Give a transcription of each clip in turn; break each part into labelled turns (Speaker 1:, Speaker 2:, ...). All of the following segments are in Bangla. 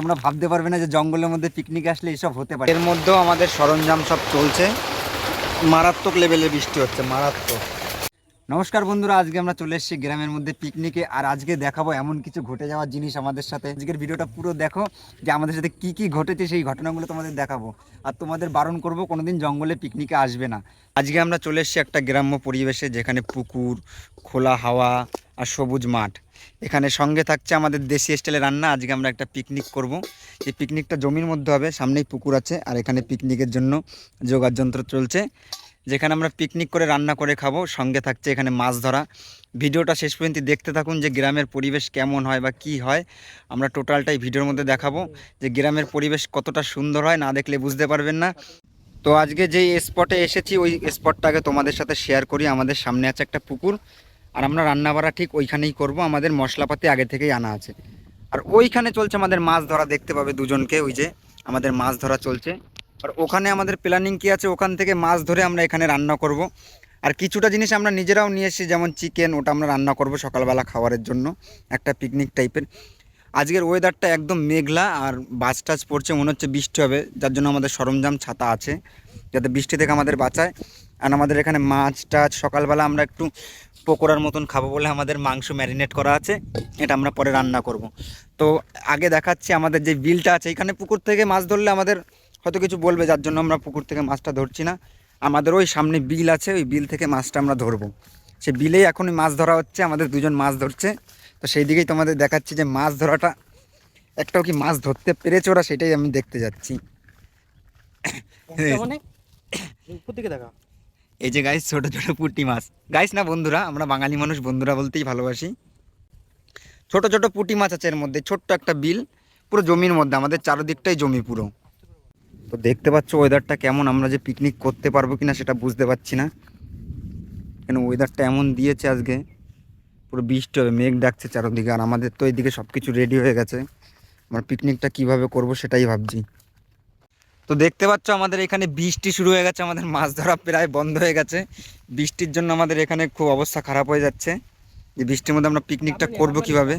Speaker 1: তোমরা ভাবতে পারবে না যে জঙ্গলের মধ্যে পিকনিক আসলে এসব হতে পারে। এর মধ্যেও আমাদের সরঞ্জাম সব চলছে, মারাত্মক লেভেলের বৃষ্টি হচ্ছে, মারাত্মক। নমস্কার বন্ধুরা, আজকে আমরা চলে এসেছি গ্রামের মধ্যে পিকনিকে। আর আজকে দেখাবো এমন কিছু ঘটে যাওয়ার জিনিস আমাদের সাথে। আজকের ভিডিওটা পুরো দেখো যে আমাদের সাথে কি কি ঘটেছে, সেই ঘটনাগুলো তোমাদের দেখাবো। আর তোমাদের বারণ করবো কোনোদিন জঙ্গলে পিকনিকে আসবে না। আজকে আমরা চলে এসেছি একটা গ্রাম্য পরিবেশে, যেখানে পুকুর, খোলা হাওয়া আর সবুজ মাঠ। এখানে সঙ্গে থাকছে আমাদের দেশি স্টাইলে রান্না। আজকে আমরা একটা পিকনিক করব। এই পিকনিকটা জমির মধ্যে হবে, সামনেই পুকুর আছে আর এখানে পিকনিকের জন্য যোগাড় যন্ত্র চলছে, যেখানে আমরা পিকনিক করে রান্না করে খাবো। সঙ্গে থাকছে এখানে মাছ ধরা। ভিডিওটা শেষ পর্যন্ত দেখতে থাকুন যে গ্রামের পরিবেশ কেমন হয় বা কি হয়। আমরা টোটালটাই ভিডিওর মধ্যে দেখাবো যে গ্রামের পরিবেশ কতটা সুন্দর হয়, না দেখলে বুঝতে পারবেন না। তো আজকে যেই স্পটে এসেছি ওই স্পটটাকে তোমাদের সাথে শেয়ার করি। আমাদের সামনে আছে একটা পুকুর, আর আমরা রান্না বাড়া ঠিক ওইখানেই করব। আমাদের মশলাপাতি আগে থেকেই আনা আছে। আর ওইখানে চলছে আমাদের মাছ ধরা, দেখতে পাবে দুজনকে, ওই যে আমাদের মাছ ধরা চলছে। আর ওখানে আমাদের প্ল্যানিং কি আছে, ওখান থেকে মাছ ধরে আমরা এখানে রান্না করব। আর কিছুটা জিনিস আমরা নিজেরাও নিয়ে এসেছি, যেমন চিকেন, ওটা আমরা রান্না করব সকালবেলা খাবারের জন্য, একটা পিকনিক টাইপের। আজকের ওয়েদারটা একদম মেঘলা আর বাজ টাজ পড়ছে, মনে হচ্ছে বৃষ্টি হবে, যার জন্য আমাদের সরঞ্জাম ছাতা আছে যাতে বৃষ্টি থেকে আমাদের বাঁচায়। আর আমাদের এখানে মাছ টাছ সকালবেলা আমরা একটু পকোড়ার মতন খাবো বলে আমাদের মাংস ম্যারিনেট করা আছে, এটা আমরা পরে রান্না করব। তো আগে দেখাচ্ছি আমাদের যে বিলটা আছে, এখানে পুকুর থেকে মাছ ধরলে আমাদের হয়তো কিছু বলবে, যার জন্য আমরা পুকুর থেকে মাছটা ধরছি না। আমাদের ওই সামনে বিল আছে, ওই বিল থেকে মাছটা আমরা ধরবো। সে বিলেই এখনই মাছ ধরা হচ্ছে, আমাদের দুজন মাছ ধরছে। তো সেই দিকেই তোমাদের দেখাচ্ছি যে মাছ ধরাটা একটাও কি মাছ ধরতে পেরেছে ওরা, সেটাই আমি দেখতে যাচ্ছি। এই যে গাইস, ছোট ছোট পুঁটি মাছ। গাইস না বন্ধুরা, আমরা বাঙালি মানুষ বন্ধুরা বলতেই ভালোবাসি। ছোট ছোট পুঁটি মাছ আছে এর মধ্যে, ছোট্ট একটা বিল, পুরো জমির মধ্যে, আমাদের চারদিকটাই জমি পুরো। তো দেখতে পাচ্ছ ওয়েদারটা কেমন, আমরা যে পিকনিক করতে পারবো কিনা সেটা বুঝতে পারছি না, কেন ওয়েদারটা এমন দিয়েছে আজকে, পুরো বৃষ্টি হবে, মেঘ ডাকছে চারদিকে। আর আমাদের তো এইদিকে সব কিছু রেডি হয়ে গেছে, আমরা পিকনিকটা কিভাবে করব সেটাই ভাবছি। তো দেখতে পাচ্ছ আমাদের এখানে বৃষ্টি শুরু হয়ে গেছে, আমাদের মাছ ধরা প্রায় বন্ধ হয়ে গেছে। বৃষ্টির জন্য আমাদের এখানে খুব অবস্থা খারাপ হয়ে যাচ্ছে, যে বৃষ্টির মধ্যে আমরা পিকনিকটা করব কিভাবে।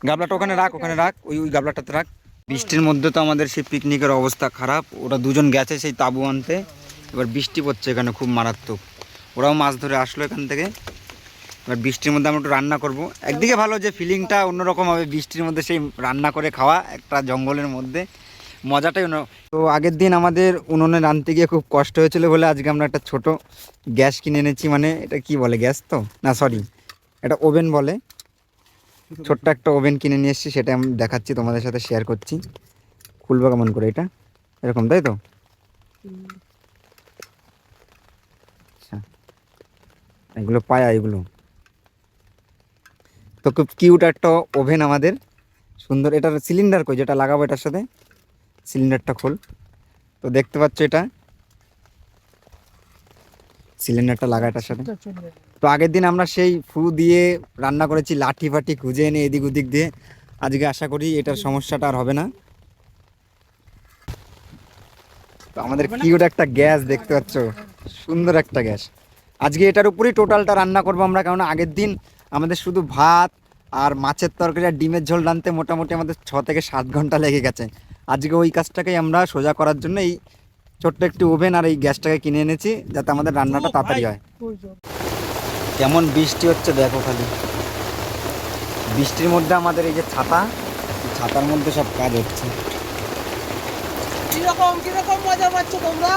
Speaker 1: গাবলাটা ওখানে রাখ, ওখানে রাখ, ওই ওই গাবলাটাতে রাখ। বৃষ্টির মধ্যে তো আমাদের সেই পিকনিকের অবস্থা খারাপ। ওরা দুজন গেছে সেই তাঁবু আনতে, এবার বৃষ্টি পড়ছে এখানে খুব মারাত্মক। ওরাও মাছ ধরে আসলো এখান থেকে। এবার বৃষ্টির মধ্যে আমরা একটু রান্না করব। একদিকে ভালো যে ফিলিংটা অন্যরকম হবে, বৃষ্টির মধ্যে সেই রান্না করে খাওয়া একটা জঙ্গলের মধ্যে, মজাটাই অন্য। তো আগের দিন আমাদের উনুনে রাঁধতে গিয়ে খুব কষ্ট হয়েছিল বলে আজকে আমরা একটা ছোট গ্যাস কিনে এনেছি। মানে এটা কি বলে, গ্যাস তো না, সরি, এটা ওভেন বলে। ছোট্ট একটা ওভেন কিনে নিয়ে এসেছি, সেটা আমি দেখাচ্ছি, তোমাদের সাথে শেয়ার করছি। খুলবো কেমন করে, এটা এরকম তাই তো। আচ্ছা, এগুলো পায়া, এগুলো তো খুব কিউট একটা ওভেন আমাদের, সুন্দর। এটার সিলিন্ডার কই, যেটা লাগাবো এটার সাথে, সিলিন্ডারটা খোল। তো দেখতে পাচ্ছ এটা সিলিন্ডারটা লাগা এটার সাথে। তো আগের দিন আমরা সেই ফু দিয়ে রান্না করেছি, লাঠি ফাটি খুঁজে এনে এদিক ওদিক দিয়ে। আজকে আশা করি এটার সমস্যাটা আর হবে না। তো আমাদের কিউট একটা গ্যাস দেখতে পাচ্ছ, সুন্দর একটা গ্যাস। আজকে এটার উপরেই টোটালটা রান্না করবো আমরা, কারণ আগের দিন আমাদের শুধু ভাত আর মাছের তরকারি আর ডিমের ঝোল রাঁধতে মোটামুটি আমাদের 6 থেকে 7 ঘন্টা লেগে গেছে। আজকে ওই কাজটাকেই আমরা সোজা করার জন্য এই ছোট্ট একটি ওভেন আর এই গ্যাসটাকে কিনে এনেছি, যাতে আমাদের রান্নাটা তাড়াতাড়ি হয়। কেমন বৃষ্টি হচ্ছে দেখো খালি, বৃষ্টির মধ্যে আমাদের এই যে ছাতা, ছাতার মধ্যে সব কাজ হচ্ছে।
Speaker 2: কিরকম কিরকম মজা পাচ্ছ তোমরা?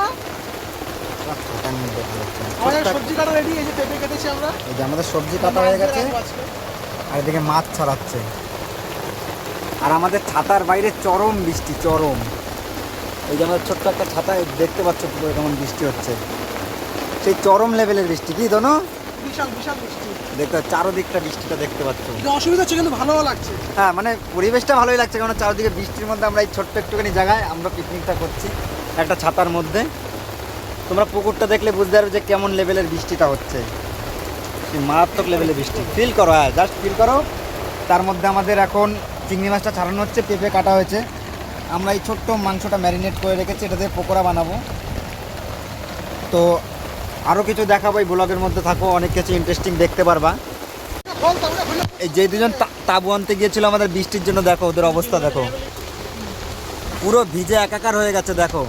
Speaker 1: ছাতার মধ্যে ভালো হচ্ছে।
Speaker 2: আমাদের সবজি কাটা রেডি, এই যে পেঁপে কেটেছি আমরা,
Speaker 1: এই যে আমাদের সবজি কাটা হয়ে গেছে, আর এদিকে মাছ ছাড়াচ্ছে। আর আমাদের ছাতার বাইরে চরম বৃষ্টি, চরম। এই যে আমাদের ছোট্ট একটা ছাতা, দেখতে পাচ্ছ পুরো কেমন বৃষ্টি হচ্ছে, সেই চরম লেভেলের বৃষ্টি। কি জানো,
Speaker 2: বিশাল বিশাল বৃষ্টি
Speaker 1: দেখতে চারোদিকটা বৃষ্টিটা দেখতে পাচ্ছ।
Speaker 2: অসুবিধা হচ্ছে কিন্তু ভালোও লাগছে।
Speaker 1: হ্যাঁ, মানে পরিবেশটা ভালোই লাগছে, কারণ চারদিকে বৃষ্টির মধ্যে আমরা এই ছোট্ট একটুখানি জায়গায় আমরা পিকনিকটা করছি একটা ছাতার মধ্যে। তোমরা পুকুরটা দেখলে বুঝতে পারবে যে কেমন লেভেলের বৃষ্টিটা হচ্ছে, সেই মারাত্মক লেভেলের বৃষ্টি। ফিল করো, হ্যাঁ জাস্ট ফিল করো। তার মধ্যে আমাদের এখন চিংড়ি মাছটা ছাড়ানো হচ্ছে, পেঁপে কাটা হয়েছে। আমরা এই ছোট্ট মাংসটা ম্যারিনেট করে রেখেছি, এটাতে পকোড়া বানাবো। তো আরও কিছু দেখাবো, এই ব্লগের মধ্যে থাকো, অনেক কিছু ইন্টারেস্টিং দেখতে পারবা। এই যে দুজন তাবু আনতে গিয়েছিল আমাদের বৃষ্টির জন্য, দেখো ওদের অবস্থা দেখো, পুরো ভিজে একাকার হয়ে গেছে দেখো।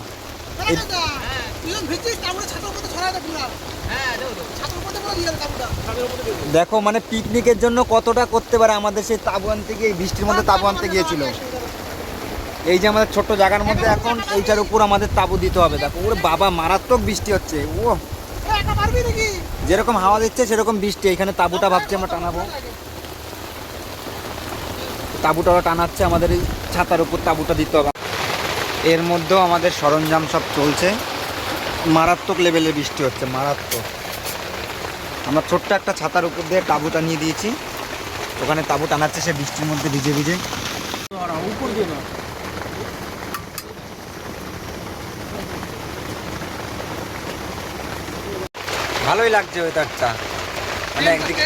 Speaker 1: দেখো মানে পিকনিকের জন্য কতটা করতে পারে আমাদের সেই তাবু আনতে গিয়ে, বৃষ্টির মধ্যে তাবু আনতে গিয়েছিল। এই যে আমাদের ছোট্ট জায়গার মধ্যে এখন এইটার উপর আমাদের তাবু দিতে হবে। দেখো ওরে বাবা, মারাত্মক বৃষ্টি হচ্ছে, ও যেরকম হাওয়া দিচ্ছে সেরকম বৃষ্টি। এখানে তাবুটা ভাবছি আমরা টানাবো, তাবুটাও টানাচ্ছে, আমাদের এই ছাতার উপর তাবুটা দিতে হবে। এর মধ্যেও আমাদের সরঞ্জাম সব চলছে, মারাত্মক লেভেলের বৃষ্টি হচ্ছে, মারাত্মক। আমরা ছোট্ট একটা ছাতার উপর দিয়ে তাবুটা নিয়ে দিয়েছি, ওখানে তাবু টানাচ্ছে সে বৃষ্টির মধ্যে ভিজে ভিজে। ভালোই লাগছে ওয়েদারটা, মানে একদিকে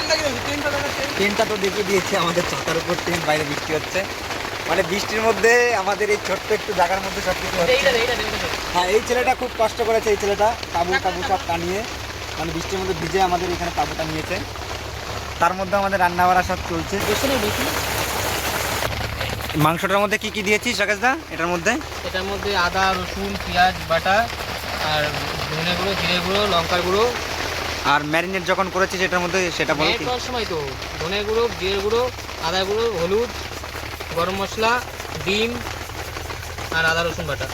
Speaker 1: ট্রেনটা তো দেখিয়ে দিয়েছি আমাদের ছাতার উপর ট্রেন, বাইরে বৃষ্টি হচ্ছে, মানে বৃষ্টির মধ্যে আমাদের এই ছোট্ট একটু জায়গার মধ্যে সব কিছু হচ্ছে। হ্যাঁ, এই ছেলেটা খুব কষ্ট করেছে, এই ছেলেটা তাবু সব টানিয়ে, মানে বৃষ্টির মধ্যে ভিজে আমাদের এখানে তাবুটা নিয়েছে। তার মধ্যে আমাদের রান্না বাড়া সব চলছে। মাংসটার মধ্যে কি কি দিয়েছিস রাকেশদা? এটার মধ্যে
Speaker 3: আদা, রসুন, পেঁয়াজ বাটা, আর ধনে গুঁড়ো, জিরে গুঁড়ো, লঙ্কার গুঁড়ো।
Speaker 1: আর ম্যারিনেট যখন করেছিস এটার মধ্যে সেটা বল।
Speaker 3: করার সময় তো ধনে গুঁড়ো, জিরে গুঁড়ো, আদা গুঁড়ো, হলুদ, গরম মশলা, ডিম আর আদা রসুন বাটা।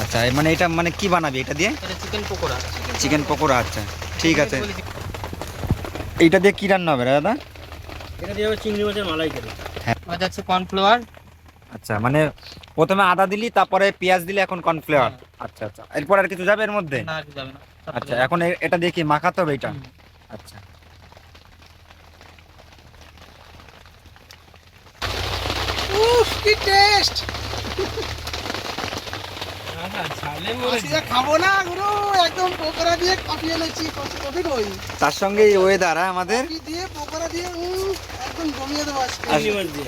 Speaker 1: আচ্ছা, মানে এটা মানে কি বানাবি এটা দিয়ে?
Speaker 3: এটা চিকেন পকোড়া।
Speaker 1: চিকেন পকোড়া, আচ্ছা ঠিক আছে। এইটা দিয়ে কি রান্না হবে দাদা?
Speaker 3: এটা দিয়ে চিংড়ি মাছের মালাইকারি।
Speaker 1: হ্যাঁ,
Speaker 3: এটা হচ্ছে কর্নফ্লাওয়ার।
Speaker 1: আচ্ছা, মানে প্রথমে আদা দিলি, তারপরে পেঁয়াজ দিলি, এখন কর্নফ্লাওয়ার। আচ্ছা আচ্ছা, এরপর আর কিছু যাবে এর মধ্যে?
Speaker 3: না, আর কিছু যাবে না।
Speaker 1: আচ্ছা, এখন এটা দিয়ে কি মাখাতে হবে এটা? আচ্ছা,
Speaker 2: উফ কি টেস্ট! খাবো না গুরু, একদম পকোড়া দিয়ে কফি এনেছি, কফি কই
Speaker 1: তার সঙ্গে এই ওয়েদার আমাদের
Speaker 2: কফি দিয়ে পকোড়া দিয়ে একদম জমিয়ে দেবো আজকে।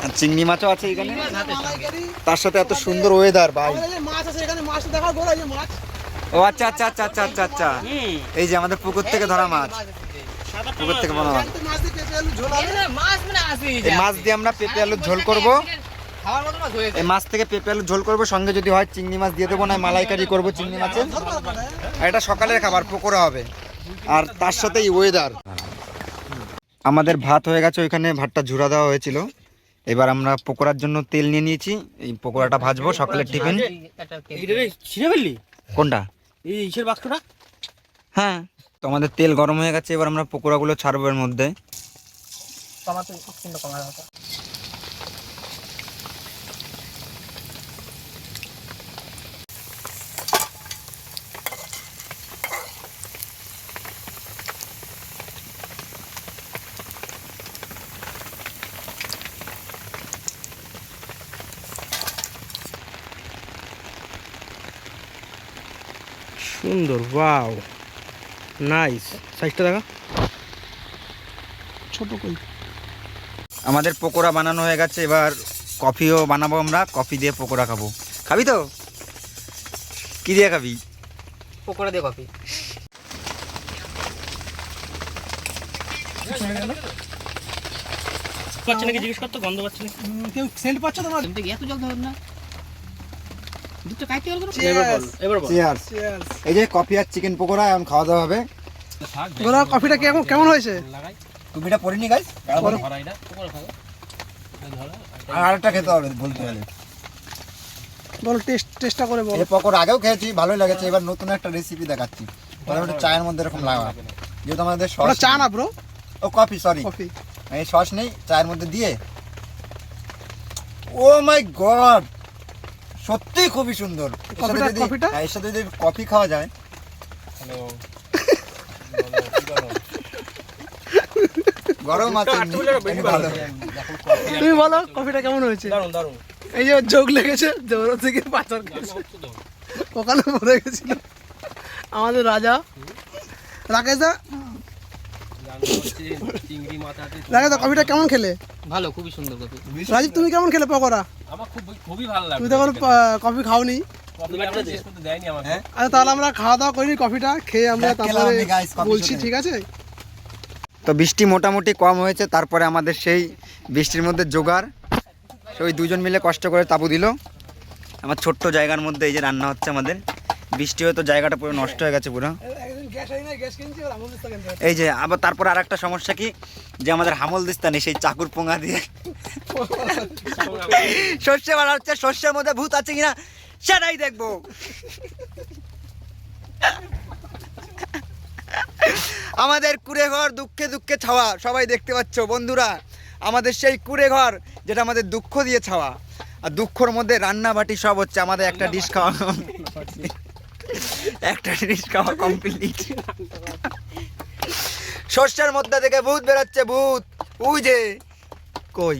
Speaker 1: আর চিংড়ি মাছও আছে এখানে,
Speaker 2: মালাইকারি,
Speaker 1: তার সাথে এত সুন্দর ওয়েদার ভাই।
Speaker 2: আমাদের যে মাছ আছে এখানে, মাছ দেখাও গোলা, এই যে মাছ।
Speaker 1: ও আচ্ছা আচ্ছা আচ্ছা আচ্ছা আচ্ছা আচ্ছা, এই যে আমাদের পুকুর থেকে ধরা মাছ, পুকুর থেকে বানানো মাছ।
Speaker 2: মাছ দিয়ে পেঁপে আলু ঝোল হবে।
Speaker 3: মাছ মানে আসি
Speaker 1: এই মাছ দিয়ে আমরা পেঁপে আলুর ঝোল করব।
Speaker 3: খাওয়ার মতো মাছ হয়েছে।
Speaker 1: এই মাছ থেকে পেঁপে আলুর ঝোল করব, সঙ্গে যদি হয় চিংড়ি মাছ দিয়ে দেবো, না মালাইকারি করব চিংড়ি মাছের। আর এটা সকালের খাবার, পকোড়া হবে, আর তার সাথে এই ওয়েদার। আমাদের ভাত হয়ে গেছে, ওইখানে ভাতটা ঝুরা দেওয়া হয়েছিল। এবার আমরা পকোড়ার জন্য তেল নিয়ে নিয়েছি, এই পকোড়াটা ভাজবো সকালের টিফিন।
Speaker 3: ছিঁড়ে ফেললি
Speaker 1: কোনটা?
Speaker 3: এই ইসের বাক্সটা।
Speaker 1: হ্যাঁ, তো আমাদের তেল গরম হয়ে গেছে, এবার আমরা পকোড়াগুলো ছাড়বো এর মধ্যে।
Speaker 3: টমাটো কিন্তু কমার কথা। সুন্দর, ওয়াও, নাইস। সাইজটা দেখা,
Speaker 2: ছোট কই।
Speaker 1: আমাদের পকোড়া বানানো হয়ে গেছে, এবার কফিও বানাবো আমরা, কফি দিয়ে পকোড়া খাবো। খাবি তো? কি দিয়ে খাবি?
Speaker 3: পকোড়া দিয়ে কফি। পাচ্ছে নাকি জিজ্ঞেস করতো, গন্ধ পাচ্ছে নাকি?
Speaker 2: কেউ সেন্ট পাচ্ছ তোমার?
Speaker 3: এমনি এত জল ধর না, দুটো খাইতে পারবো না।
Speaker 2: এবার বল।
Speaker 1: Cheers। এই যে কফি আর চিকেন পকোড়া এখন খাওয়া দাওয়া হবে।
Speaker 2: গোলা কফিটা কেমন হয়েছে?
Speaker 1: তুমি এটা পড়িনি গাইস? আর আরেকটা খেতে হবে বলতে গেলে।
Speaker 2: বলো টেস্টটা করে বলো।
Speaker 1: এই পকোড়া আগেও খেয়েছি, ভালোই লেগেছে, এবার নতুন একটা রেসিপি দেখাচ্ছি। ওটা চায়ের মধ্যে এরকম লাগা, যেহেতু আমাদের সস।
Speaker 2: ওটা চা না ব্রো,
Speaker 1: ও কফি, সরি
Speaker 2: কফি।
Speaker 1: এই সস নেই, চায়ের মধ্যে দিয়ে। ও মাই গড, সত্যি খুবই সুন্দর।
Speaker 2: কফিটা
Speaker 1: এর সাথে যদি কফি খাওয়া যায়। গরম আছে এমনি ভালো।
Speaker 2: তুমি বলো কফিটা কেমন হয়েছে?
Speaker 3: দারুন।
Speaker 2: এই যে যোগ লেগেছে, জোর থেকে পাথর খেয়েছে, ওখানে পড়ে গেছিল আমাদের রাজা। রাকেশ দা, কফিটা কেমন খেলে?
Speaker 3: ভালো, খুবই সুন্দর কফি।
Speaker 2: রাজীব তুমি কেমন খেলে পকোড়া?
Speaker 3: আমার খুবই ভালো লাগে।
Speaker 2: তুমি তো কফি খাওনি। আচ্ছা তাহলে আমরা খাওয়া দাওয়া করিনি, কফিটা খেয়ে আমরা তারপরে বলছি, ঠিক আছে?
Speaker 1: তো বৃষ্টি মোটামুটি কম হয়েছে, তারপরে আমাদের সেই বৃষ্টির মধ্যে জোগাড়, ওই দুজন মিলে কষ্ট করে তাবু দিল। আমার ছোট্ট জায়গার মধ্যে এই যে রান্না হচ্ছে আমাদের। বৃষ্টি হয়ে তো জায়গাটা পুরো নষ্ট হয়ে গেছে পুরো। এই যে আবার তারপর আর একটা সমস্যা কি, যে আমাদের হামল দিস্তা নেই, সেই চাকুর পোঙা দিয়ে সর্ষে বাড়া হচ্ছে। সর্ষের মধ্যে ভূত আছে কিনা সেটাই দেখবো। আমাদের কুড়ে ঘর দুঃখে দুঃখে ছাওয়া, সবাই দেখতে পাচ্ছ বন্ধুরা, আমাদের সেই কুড়ে ঘর যেটা আমাদের দুঃখ দিয়ে ছাওয়া, আর দুঃখর মধ্যে রান্না বাটি সব হচ্ছে। আমাদের একটা ডিশ খাওয়া কমপ্লিট। সর্ষের মধ্যে থেকে ভূত বেরোচ্ছে, ভূত। ওই যে কই,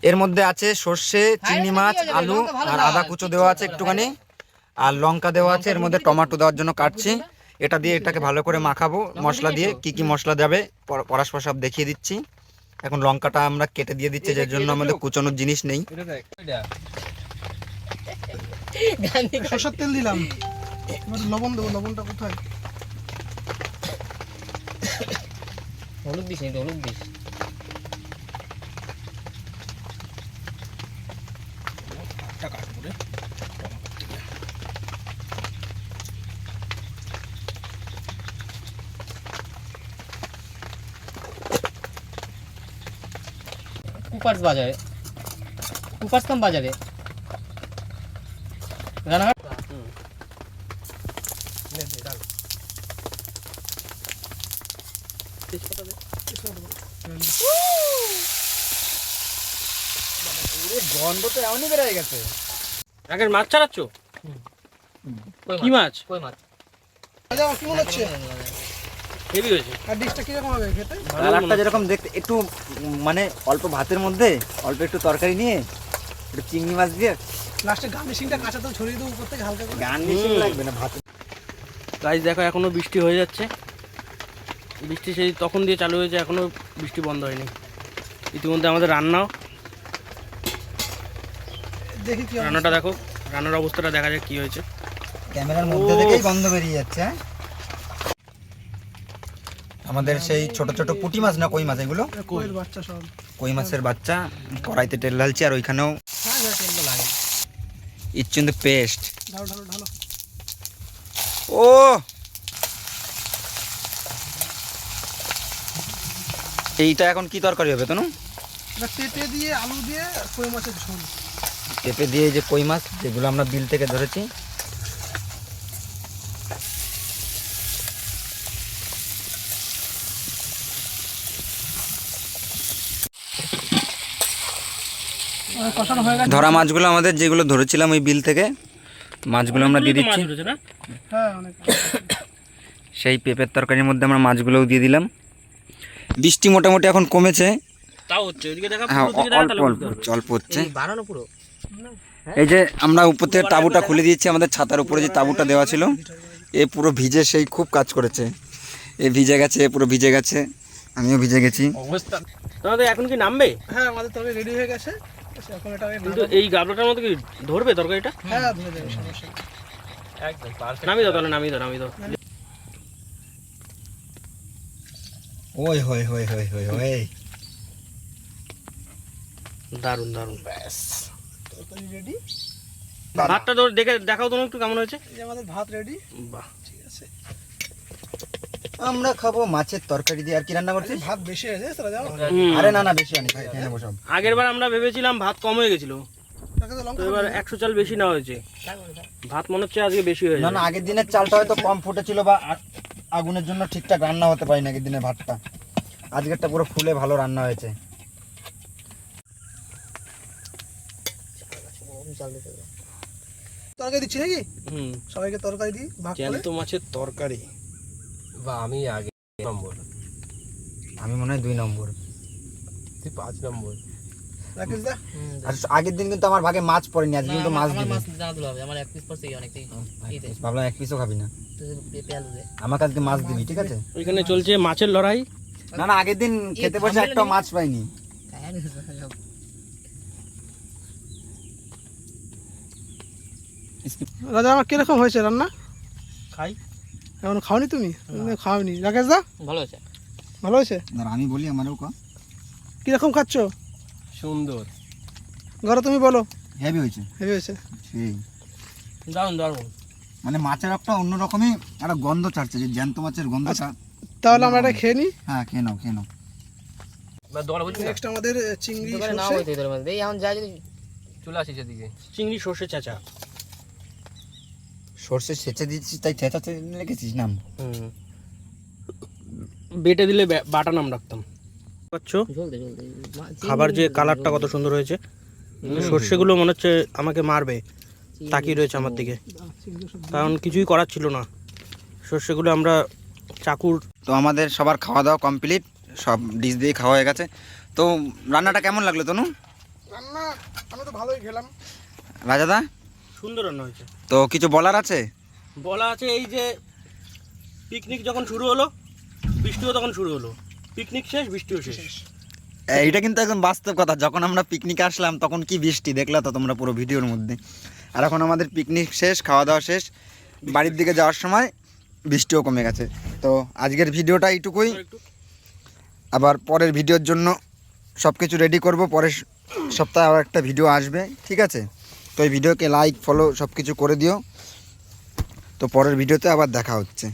Speaker 1: এর মধ্যে আছে সর্ষে, চিংড়ি মাছ, আলু আর আদা কুচো দেওয়া আছে একটুখানি, আর লঙ্কা দেওয়া আছে। এর মধ্যে টমেটো দেওয়ার জন্য কাটছি। এটা দিয়ে এটাকে ভালো করে মাখাবো মশলা দিয়ে। কি কি মশলা যাবে পরস্পর সব দেখিয়ে দিচ্ছি। এখন লঙ্কাটা আমরা কেটে দিয়ে দিচ্ছি, যার জন্য আমাদের কুচোনোর জিনিস নেই।
Speaker 2: সরষের তেল দিলাম, লবণ দেবো। লবণটা কোথায়?
Speaker 3: হলুদ দিস, হলুদ দিস। কুপার্স বাজারে, কুপার্স কাম বাজারে রানাঘাট।
Speaker 1: গন্ধ তো এমনই বেড়ে গেছে।
Speaker 4: আগের মাছ ছাড়াচ্ছ? কি মাছ?
Speaker 3: কই মাছ।
Speaker 2: কি মনে হচ্ছে?
Speaker 4: হেভি হয়েছে।
Speaker 2: আর ডিশটা কিরকম হবে খেতে?
Speaker 1: কালারটা যেরকম দেখতে, একটু মানে অল্প ভাতের মধ্যে অল্প একটু তরকারি নিয়ে একটু চিংড়ি মাছ দিয়ে
Speaker 2: লাস্টে গার্নিশিংটা কাঁচা তো ছড়িয়ে দেবো উপর থেকে হালকা করে।
Speaker 1: গার্নিশিং লাগবে না ভাত।
Speaker 4: গাইস দেখো এখনো বৃষ্টি হয়ে যাচ্ছে। বৃষ্টি সেই তখন দিয়ে চালু হয়েছে, এখনো বৃষ্টি বন্ধ হয়নি। ইতিমধ্যে আমাদের রান্নাও,
Speaker 2: দেখি কি
Speaker 4: রান্নাটা দেখো, রান্নার অবস্থাটা দেখা যাক কি হয়েছে।
Speaker 1: ক্যামেরার মধ্যে থেকেই গন্ধ বেরিয়ে যাচ্ছে। হ্যাঁ, আমাদের সেই ছোট ছোট পুঁটি মাছ না কই মাছ, এগুলো
Speaker 2: কোয়েল বাচ্চা সব।
Speaker 1: কই মাছের বাচ্চা কড়াইতে তেল ঢালছি, আর ওইখানেও
Speaker 2: হ্যাঁ হ্যাঁ তেলটা লাগে।
Speaker 1: It's in the paste.
Speaker 2: ঢালো ঢালো ঢালো।
Speaker 1: ও এইটা এখন কি তরকারি হবে তনু?
Speaker 2: এটা পেঁপে দিয়ে, আলু দিয়ে, কই মাছের ঝোল।
Speaker 1: পেঁপে দিয়ে যে কই মাছ যেগুলো আমরা বিল থেকে ধরেছি,
Speaker 2: কষানো হয়ে গেছে।
Speaker 1: ধরা মাছগুলো আমাদের যেগুলো ধরেছিলাম ওই বিল থেকে, মাছগুলো আমরা দিয়ে
Speaker 4: মাছ
Speaker 1: দিচ্ছি।
Speaker 4: উঠেছে না?
Speaker 2: হ্যাঁ অনেক।
Speaker 1: সেই পেঁপের তরকারির মধ্যে আমরা মাছগুলোও দিয়ে দিলাম। বৃষ্টি মোটামুটি এখন কমেছে।
Speaker 4: তাও হচ্ছে ওইদিকে দেখা,
Speaker 1: হ্যাঁ,
Speaker 4: পুরো দিকে দেখা,
Speaker 1: অল্প
Speaker 4: তাহলে
Speaker 1: অল্প
Speaker 4: বুঝতে পারবে।
Speaker 1: অল্প হচ্ছে।
Speaker 3: এই বাড়ানো পুরো।
Speaker 1: এই যে আমরা উপর থেকে তাঁবুটা খুলে দিয়েছি, আমাদের ছাতার উপরে যে তাঁবুটা দেওয়া ছিল, এ পুরো ভিজে সেই খুব কাজ করেছে। এ ভিজে গেছে, পুরো ভিজে গেছে, আমিও ভিজে গেছি।
Speaker 4: অবস্থা তোমাদের এখন কি নামবে?
Speaker 2: হ্যাঁ আমাদের তরকারি রেডি হয়ে গেছে। এখন এটা
Speaker 4: কিন্তু এই গাবলাটার মধ্যে কি ধরবে তরকারিটা?
Speaker 2: হ্যাঁ ধরে দেবে, সমস্যা নেই।
Speaker 3: একদম পারফেক্ট।
Speaker 4: নামিয়ে দাও তাহলে, নামিয়ে দাও, নামিয়ে দাও।
Speaker 1: ওই হই হই হই হই হই,
Speaker 4: দারুন দারুন।
Speaker 2: ব্যাস তরকারি রেডি।
Speaker 4: ভাতটা ধর দেখে দেখাও তোমার একটু কেমন হয়েছে।
Speaker 2: এই যে আমাদের ভাত রেডি।
Speaker 4: বাহ,
Speaker 2: ঠিক আছে।
Speaker 1: আমরা খাবো মাছের তরকারি দিয়ে। আর কি রান্না করছিস?
Speaker 2: ভাত বেশি হয়েছে তাহলে যাও।
Speaker 1: আরে না না, বেশি অনেক খাই, খেয়ে নেবো সব।
Speaker 4: আগের বার আমরা ভেবেছিলাম ভাত কম হয়ে গেছিল,
Speaker 2: তাকে তো
Speaker 4: তো
Speaker 2: লঙ্কা
Speaker 4: এবার 100 চাল বেশি নেওয়া হয়েছে। ভাত মনে হচ্ছে আজকে বেশি হয়ে
Speaker 1: না
Speaker 4: যাবে।
Speaker 1: না, আগের দিনের চালটা হয়তো কম ফুটেছিল বা আগুনের জন্য ঠিকঠাক রান্না হতে পারেনি আগের দিনের ভাতটা। আজকেরটা পুরো ফুলে ভালো রান্না হয়েছে।
Speaker 2: তরকারি দিচ্ছি নাকি?
Speaker 4: হুম,
Speaker 2: সবাইকে তরকারি দিই ভাগ করে।
Speaker 4: জ্যান্ত মাছের তরকারি।
Speaker 3: বা আমি আগে নম্বর,
Speaker 1: আমি মনে হয় 2 নম্বর।
Speaker 3: তুই 5 নম্বর।
Speaker 2: রাকেশ দা
Speaker 1: আর আগের দিন কিন্তু আমার ভাগে মাছ পড়েনি, আজকে কিন্তু মাছ দিবি।
Speaker 3: মাছ জানা দিল হবে, আমার এক পিস পড়ছে অনেকটাই।
Speaker 1: ভাবলাম এক পিসও খাবি না,
Speaker 3: তুই পেঁপে আলু দে।
Speaker 1: আমাকে আজকে মাছ দিবি, ঠিক আছে?
Speaker 4: ওইখানে চলছে মাছের লড়াই।
Speaker 1: না না, আগের দিন খেতে বসে একটা মাছ পাইনি।
Speaker 2: রাজা আমার কিরকম হয়েছে রান্না?
Speaker 4: খাই।
Speaker 2: এখন খাওনি তুমি? খাওনি। রাকেশ দা
Speaker 3: ভালো আছে।
Speaker 2: ভালো হয়েছে?
Speaker 1: আর আমি বলি আমারও ক
Speaker 2: কিরকম খাচ্ছ?
Speaker 3: সুন্দর।
Speaker 2: গরো তুমি বলো।
Speaker 1: হেভি হয়েছে।
Speaker 2: হেভি হয়েছে।
Speaker 1: সেই
Speaker 4: দারুণ দারুণ।
Speaker 1: মানে মাছের একটা অন্যরকমই একটা গন্ধ ছাড়ছে, যে জ্যান্ত মাছের গন্ধটা।
Speaker 2: তাহলে আমরা এটা খেয়ে নিই।
Speaker 1: হ্যাঁ খেয়ে নাও খেয়ে নাও।
Speaker 2: নেক্সট আমাদের চিংড়ি
Speaker 3: দোকানে নাও
Speaker 2: সর্ষে।
Speaker 3: হইতে তোর মধ্যে এখন যা যদি চলে আসিস এদিকে।
Speaker 4: চিংড়ি সর্ষে চাচা।
Speaker 1: সর্ষে সেচে দিচ্ছিস তাই চেঁচাতে লেগেছিস নাম।
Speaker 4: বেটে দিলে বাটা নাম রাখতাম। পাচ্ছ
Speaker 3: ঝলতে ঝলতে
Speaker 4: খাবার যে কালারটা কত সুন্দর হয়েছে। সর্ষেগুলো মনে হচ্ছে আমাকে মারবে, তাকিয়ে রয়েছে আমার দিকে, কারণ কিছুই করার ছিল না। সর্ষেগুলো আমরা চাকুর।
Speaker 1: তো আমাদের সবার খাওয়া দাওয়া কমপ্লিট, সব ডিশ দিয়ে খাওয়া হয়ে গেছে। তো রান্নাটা কেমন লাগলো তনু?
Speaker 2: রান্না আমি তো ভালোই খেলাম।
Speaker 1: রাজাদা
Speaker 4: সুন্দর রান্না হয়েছে।
Speaker 1: তো কিছু বলার আছে?
Speaker 4: বলা আছে এই যে পিকনিক যখন শুরু হলো বৃষ্টিও তখন শুরু হলো, পিকনিক শেষ বৃষ্টিও শেষ।
Speaker 1: এইটা কিন্তু একদম বাস্তব কথা। যখন আমরা পিকনিকে আসলাম তখন কি বৃষ্টি দেখলা তো তোমরা পুরো ভিডিওর মধ্যে। আর এখন আমাদের পিকনিক শেষ, খাওয়া দাওয়া শেষ, বাড়ির দিকে যাওয়ার সময় বৃষ্টিও কমে গেছে। তো আজকের ভিডিওটা এইটুকুই। আবার পরের ভিডিওর জন্য সব কিছু রেডি করব। পরের সপ্তাহে আবার একটা ভিডিও আসবে, ঠিক আছে? তো এই ভিডিওকে লাইক ফলো সব কিছু করে দিও। তো পরের ভিডিওতে আবার দেখা হচ্ছে।